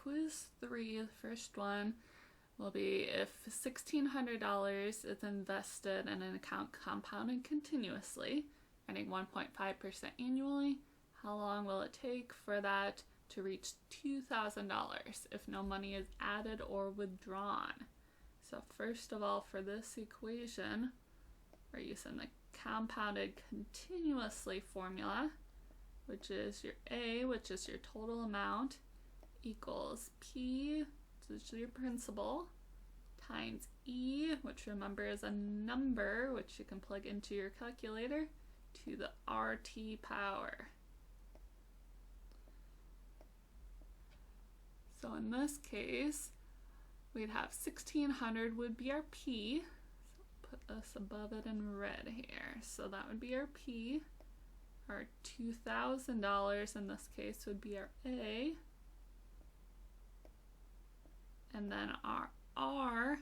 quiz 3, the first one, will be if $1,600 is invested in an account compounding continuously, earning 1.5% annually, how long will it take for that to reach $2,000 if no money is added or withdrawn? So first of all, for this equation, we're using the compounded continuously formula, which is your A, which is your total amount, equals P, which is your principal, times E, which remember is a number, which you can plug into your calculator, to the RT power. So in this case, we'd have 1,600 would be our P. So put this above it in red here. So that would be our P. Our $2,000 in this case would be our A. And then our R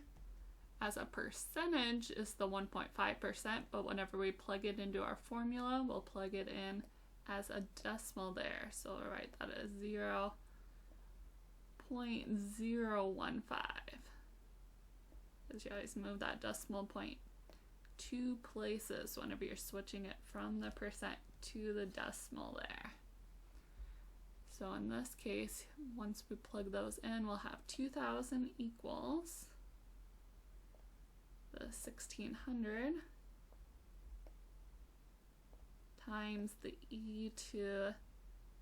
as a percentage is the 1.5%, but whenever we plug it into our formula, we'll plug it in as a decimal there. So we'll write that as 0.015. Because you always move that decimal point 2 places whenever you're switching it from the percent to the decimal there. So in this case, once we plug those in, we'll have 2,000 equals the 1,600 times the E to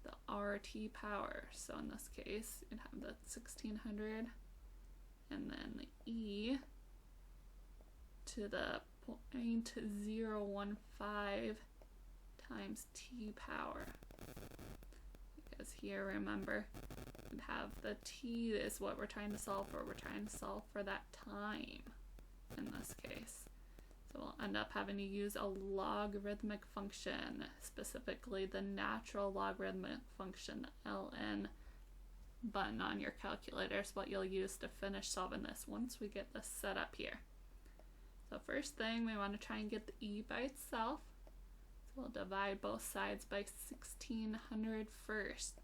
the RT power. So in this case, you'd have the 1,600 and then the E to the 0.015 times T power. Because here, remember, we'd have the T is what we're trying to solve for. We're trying to solve for that time in this case. So we'll end up having to use a logarithmic function, specifically the natural logarithmic function, the ln button on your calculator is what you'll use to finish solving this once we get this set up here. So first thing, we want to try and get the E by itself. So we'll divide both sides by 1,600 first to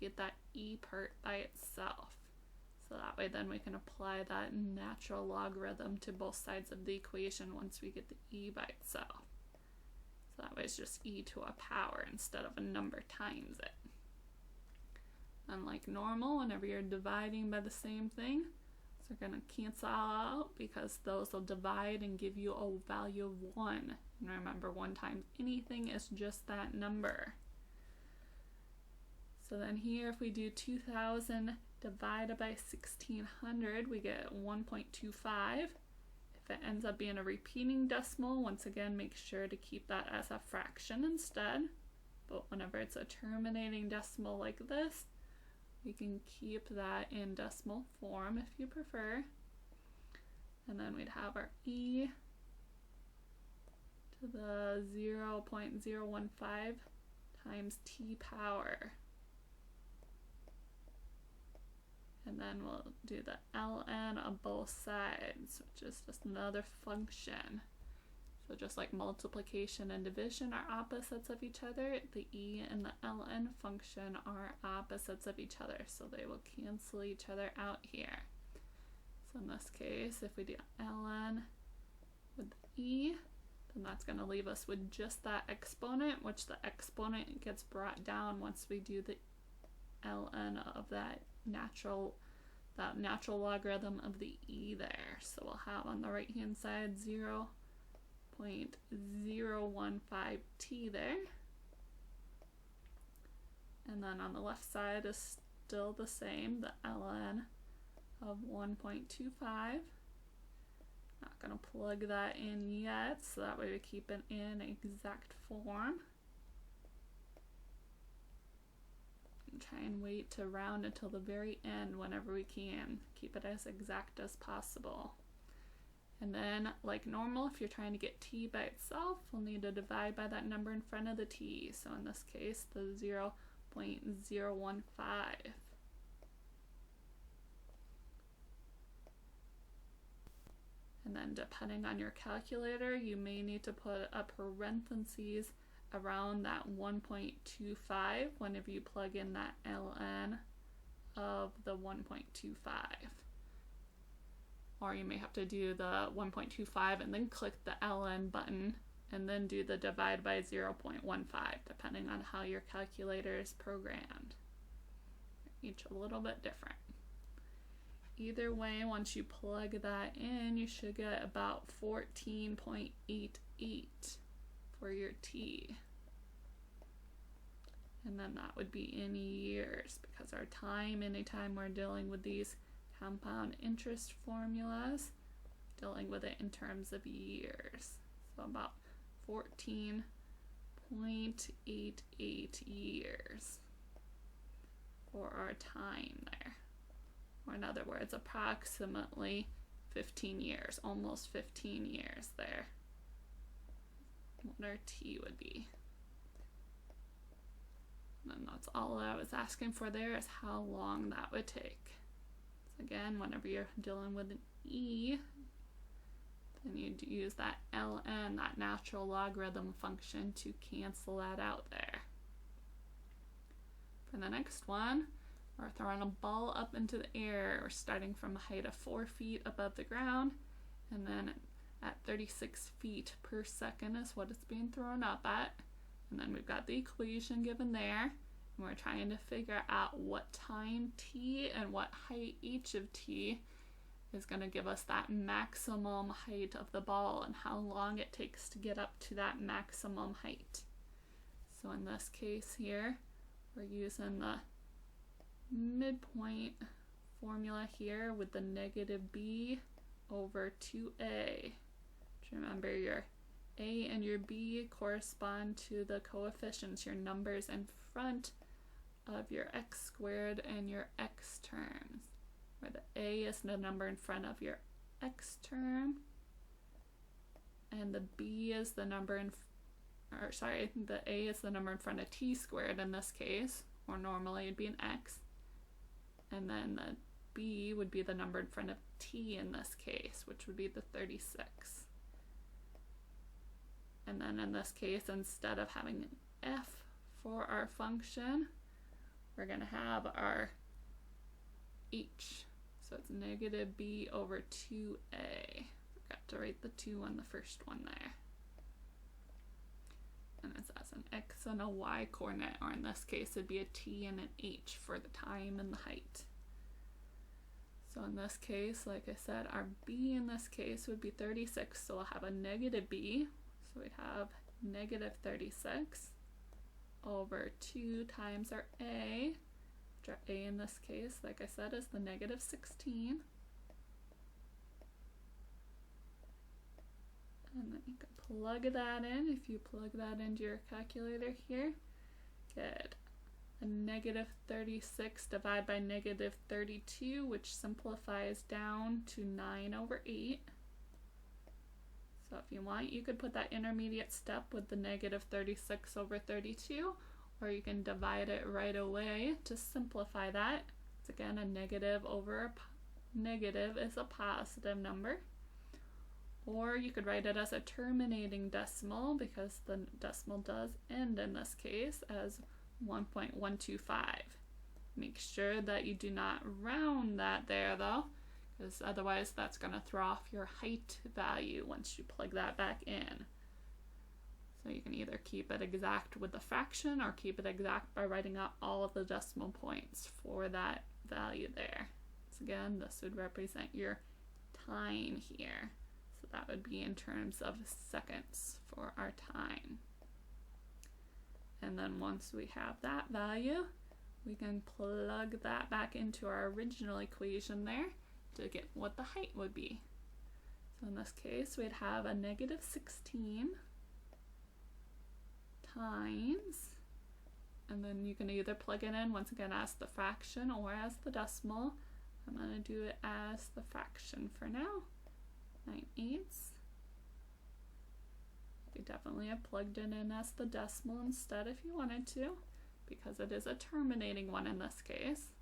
get that E part by itself. So that way then we can apply that natural logarithm to both sides of the equation once we get the E by itself. So that way it's just E to a power instead of a number times it. Unlike normal, whenever you're dividing by the same thing, so we're going to cancel out because those will divide and give you a value of 1. And remember, 1 times anything is just that number. So then here, if we do 2,000 divided by 1,600, we get 1.25. If it ends up being a repeating decimal, once again, make sure to keep that as a fraction instead. But whenever it's a terminating decimal like this, we can keep that in decimal form if you prefer. And then we'd have our E to the 0.015 times T power. And then we'll do the ln of both sides, which is just another function. So just like multiplication and division are opposites of each other, the E and the ln function are opposites of each other, so they will cancel each other out here. So in this case, if we do ln with the E, then that's going to leave us with just that exponent, which the exponent gets brought down once we do the ln of that natural logarithm of the E there. So we'll have on the right hand side 0.015t there, and then on the left side is still the same, the ln of 1.25. Not going to plug that in yet, so that way we keep it in exact form. And try and wait to round until the very end whenever we can. Keep it as exact as possible. And then, like normal, if you're trying to get t by itself, we'll need to divide by that number in front of the t. So in this case, the 0.015. And then depending on your calculator, you may need to put a parentheses around that 1.25 whenever you plug in that ln of the the 1.25. Or you may have to do the 1.25 and then click the ln button and then do the divide by 0.15, depending on how your calculator is programmed. Each a little bit different. Either way, once you plug that in, you should get about 14.88 for your t. And then that would be in years, because our time, anytime we're dealing with these compound interest formulas, dealing with it in terms of years. So about 14.88 years for our time there. Or in other words, approximately 15 years, almost 15 years there. What our t would be. And that's all I was asking for there, is how long that would take. So again, whenever you're dealing with an e, then you use that ln, that natural logarithm function, to cancel that out there. For the next one, we're throwing a ball up into the air. We're starting from a height of 4 feet above the ground, and then at 36 feet per second is what it's being thrown up at. And then we've got the equation given there, and we're trying to figure out what time t and what height each of t is going to give us that maximum height of the ball, and how long it takes to get up to that maximum height. So in this case here, we're using the midpoint formula here with the negative b over 2a. Remember, your a and your b correspond to the coefficients, your numbers in front of your x squared and your x terms, where the a is the number in front of your x term, and the b is the number the a is the number in front of t squared in this case, or normally it'd be an x, and then the b would be the number in front of t in this case, which would be the 36. And then in this case, instead of having an f for our function, we're going to have our h. So it's negative b over 2a. Forgot to write the 2 on the first one there. And it's as an x and a y coordinate, or in this case it'd be a t and an h for the time and the height. So in this case, like I said, our b in this case would be 36, so we'll have a negative b. So we'd have negative 36 over 2 times our a, which our a in this case, like I said, is the negative 16. And then you can plug that in. If you plug that into your calculator here, get a negative 36 divided by negative 32, which simplifies down to 9 over 8. So if you want, you could put that intermediate step with the negative 36 over 32, or you can divide it right away to simplify that. It's again a negative over a negative is a positive number. Or you could write it as a terminating decimal, because the decimal does end in this case as 1.125. Make sure that you do not round that there though, because otherwise that's going to throw off your height value once you plug that back in. So you can either keep it exact with the fraction, or keep it exact by writing out all of the decimal points for that value there. So again, this would represent your time here. So that would be in terms of seconds for our time. And then once we have that value, we can plug that back into our original equation there to get what the height would be. So in this case, we'd have a negative 16 times, and then you can either plug it in once again as the fraction or as the decimal. I'm going to do it as the fraction for now, 9/8. You definitely have plugged it in as the decimal instead if you wanted to, because it is a terminating one in this case.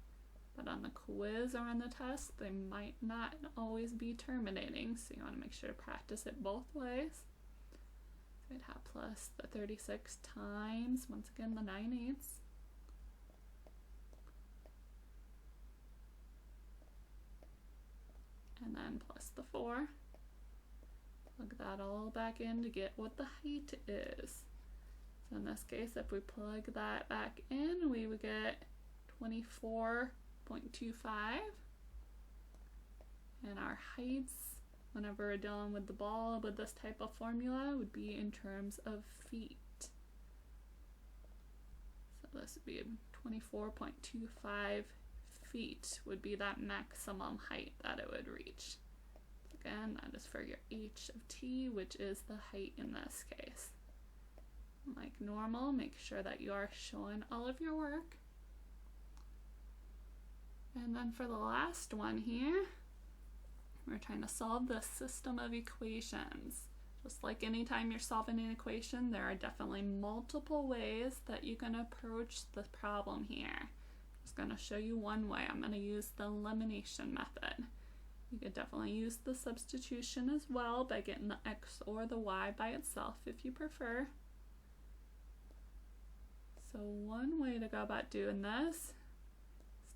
But on the quiz or on the test, they might not always be terminating, so you want to make sure to practice it both ways. So we'd have plus the 36 times, once again, the 9/8. then plus the 4. Plug that all back in to get what the height is. So in this case, if we plug that back in, we would get 24.25. And our heights, whenever we're dealing with the ball with this type of formula, would be in terms of feet. So this would be 24.25 feet would be that maximum height that it would reach. Again, that is for your h of t, which is the height in this case. Like normal, make sure that you are showing all of your work. And then for the last one here, we're trying to solve the system of equations. Just like anytime you're solving an equation, there are definitely multiple ways that you can approach the problem here. I'm just going to show you one way. I'm going to use the elimination method. You could definitely use the substitution as well by getting the x or the y by itself if you prefer. So one way to go about doing this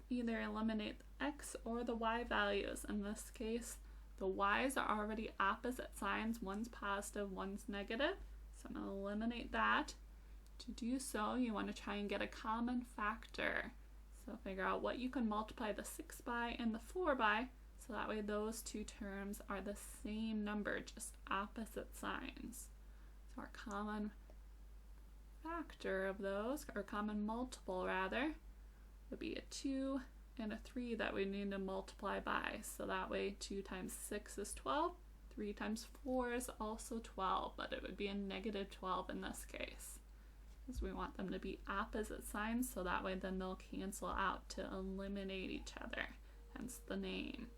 is either eliminate the x or the y values. In this case, the y's are already opposite signs. One's positive, one's negative. So I'm going to eliminate that. To do so, you want to try and get a common factor. So figure out what you can multiply the 6 by and the 4 by, so that way those two terms are the same number, just opposite signs. So our common factor of those, or common multiple rather, would be a 2 and a 3 that we need to multiply by. So that way 2 times 6 is 12, 3 times 4 is also 12, but it would be a negative 12 in this case, because we want them to be opposite signs, so that way then they'll cancel out to eliminate each other, hence the name.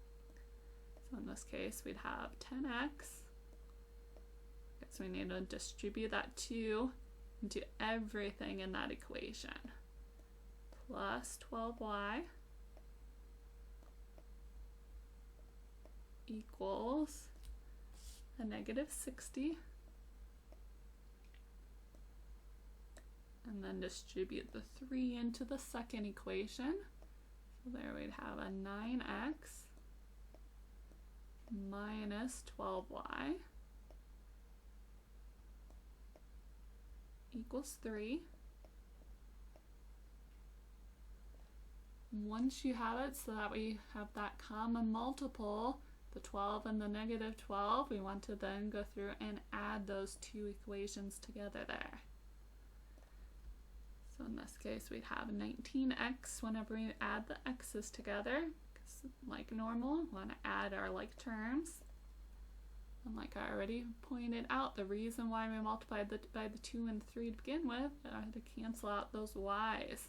So in this case we'd have 10x, so we need to distribute that 2 into everything in that equation, plus 12y equals a negative 60, and then distribute the 3 into the second equation. So there we'd have a 9x minus 12y equals 3. Once you have it, so that we have that common multiple, the 12 and the negative 12, we want to then go through and add those two equations together there. So in this case, we'd have 19x whenever we add the x's together, because like normal, we want to add our like terms. And like I already pointed out, the reason why we multiplied by the 2 and 3 to begin with, I had to cancel out those y's.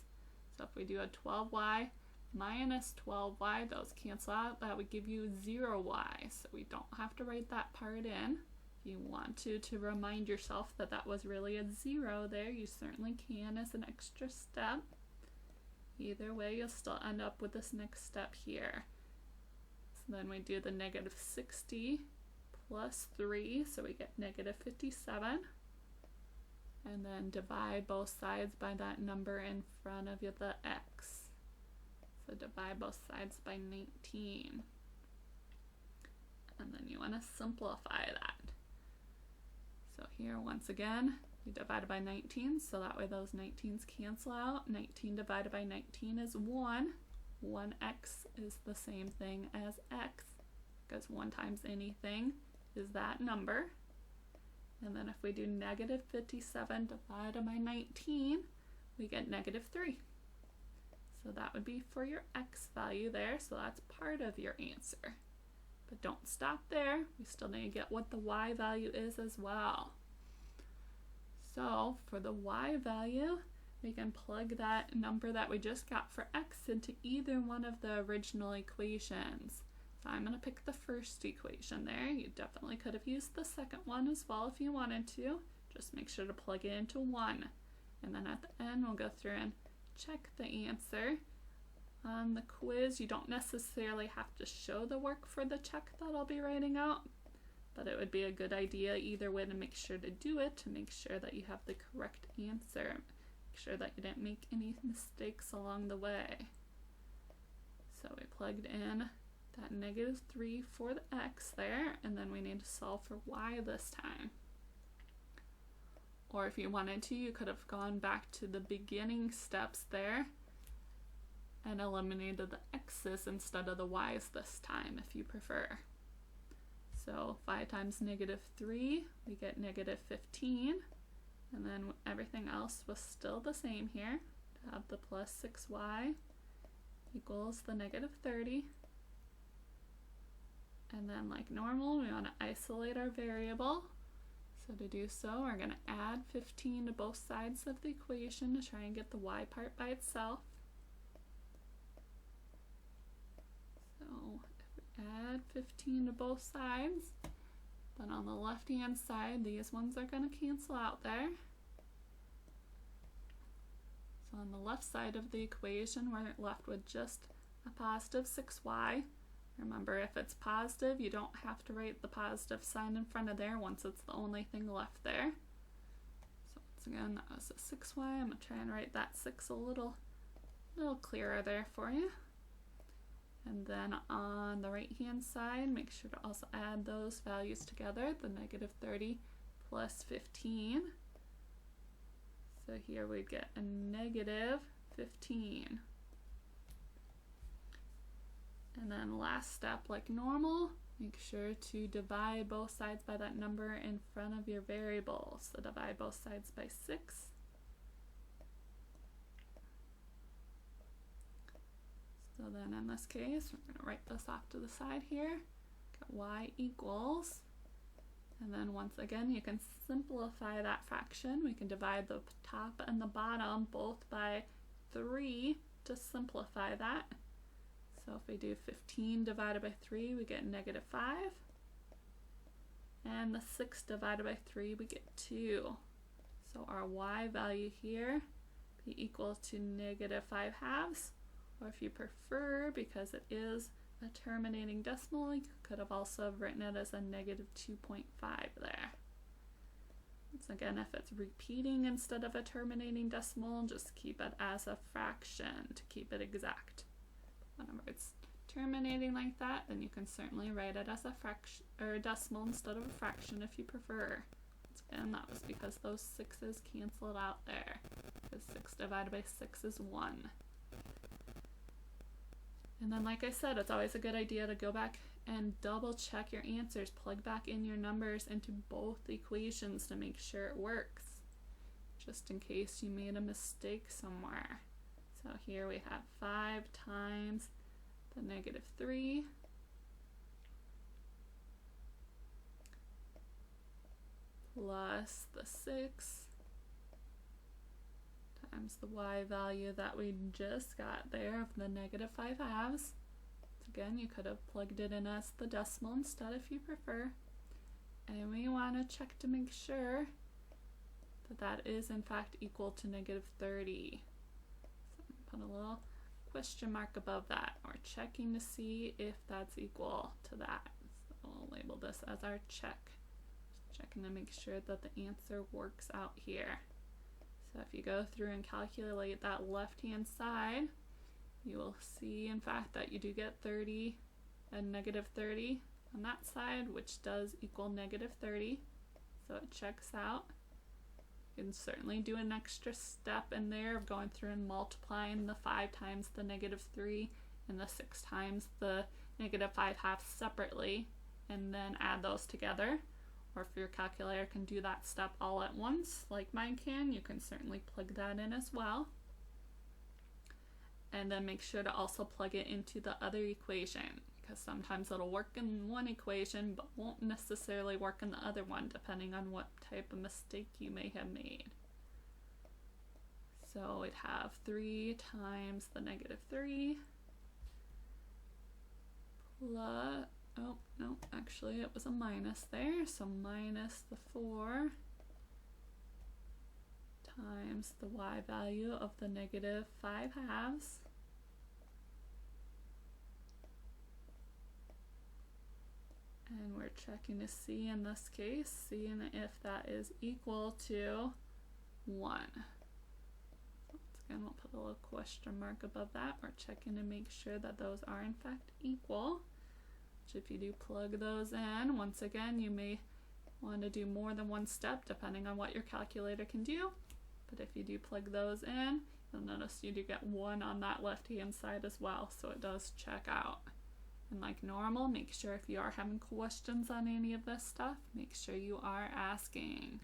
So if we do a 12y minus 12y, those cancel out. That would give you 0y. So we don't have to write that part in. If you want to remind yourself that that was really a 0 there, you certainly can as an extra step. Either way, you'll still end up with this next step here. So then we do the negative 60 plus 3, so we get negative 57. And then divide both sides by that number in front of the x. So divide both sides by 19. And then you want to simplify that. So here, once again, you divide it by 19, so that way those 19s cancel out. 19 divided by 19 is 1. 1x is the same thing as x, because 1 times anything is that number. And then if we do negative 57 divided by 19, we get negative 3. So that would be for your x value there, so that's part of your answer. But don't stop there, we still need to get what the y value is as well. So for the y value, we can plug that number that we just got for x into either one of the original equations. So I'm going to pick the first equation there. You definitely could have used the second one as well if you wanted to. Just make sure to plug it into 1. And then at the end, we'll go through and check the answer. On the quiz, you don't necessarily have to show the work for the check that I'll be writing out, but it would be a good idea either way to make sure to do it, to make sure that you have the correct answer. Make sure that you didn't make any mistakes along the way. So we plugged in that negative 3 for the x there, and then we need to solve for y this time. Or if you wanted to, you could have gone back to the beginning steps there and eliminated the x's instead of the y's this time if you prefer. So 5 times negative 3, we get negative 15, and then everything else was still the same here. To have the plus 6y equals the negative 30. And then like normal, we want to isolate our variable. So to do so, we're going to add 15 to both sides of the equation to try and get the y part by itself. So if we add 15 to both sides, then on the left-hand side, these ones are going to cancel out there. So on the left side of the equation, we're left with just a positive 6y. Remember, if it's positive, you don't have to write the positive sign in front of there once it's the only thing left there. So once again, that was a 6y. I'm going to try and write that 6 a little clearer there for you. And then on the right-hand side, make sure to also add those values together, the negative 30 plus 15. So here we get a negative 15. And then last step, like normal, make sure to divide both sides by that number in front of your variable. So divide both sides by 6. So then in this case, we're going to write this off to the side here. Got y equals, and then once again, you can simplify that fraction. We can divide the top and the bottom both by 3 to simplify that. So if we do 15 divided by 3, we get negative 5. And the 6 divided by 3, we get 2. So our y value here be equal to negative 5 halves. Or if you prefer, because it is a terminating decimal, you could have also written it as a negative 2.5 there. Once again, if it's repeating instead of a terminating decimal, just keep it as a fraction to keep it exact. Whenever it's terminating like that, then you can certainly write it as a fraction or a decimal instead of a fraction if you prefer. And that was because those 6's canceled out there, because 6 divided by 6 is 1. And then, like I said, it's always a good idea to go back and double check your answers. Plug back in your numbers into both equations to make sure it works, just in case you made a mistake somewhere. So here we have 5 times the negative 3 plus the 6 times the y value that we just got there of the negative 5 halves. So again, you could have plugged it in as the decimal instead if you prefer. And we want to check to make sure that that is in fact equal to negative 30. Put a little question mark above that. We're checking to see if that's equal to that. So we'll label this as our check. Just checking to make sure that the answer works out here. So if you go through and calculate that left-hand side, you will see in fact that you do get 30 and negative 30 on that side, which does equal negative 30. So it checks out. You can certainly do an extra step in there of going through and multiplying the 5 times the negative 3 and the 6 times the negative 5 halves separately, and then add those together. Or if your calculator can do that step all at once, like mine can, you can certainly plug that in as well. And then make sure to also plug it into the other equation, because sometimes it'll work in one equation but won't necessarily work in the other one, depending on what type of mistake you may have made. So we'd have 3 times the negative 3 plus, oh no, actually it was a minus there, so minus the 4 times the y value of the negative 5 halves. And we're checking to see in this case, seeing if that is equal to 1. Once again, we'll put a little question mark above that. We're checking to make sure that those are in fact equal. which if you do plug those in, once again, you may want to do more than one step depending on what your calculator can do. But if you do plug those in, you'll notice you do get 1 on that left-hand side as well, so it does check out. And like normal, make sure if you are having questions on any of this stuff, make sure you are asking.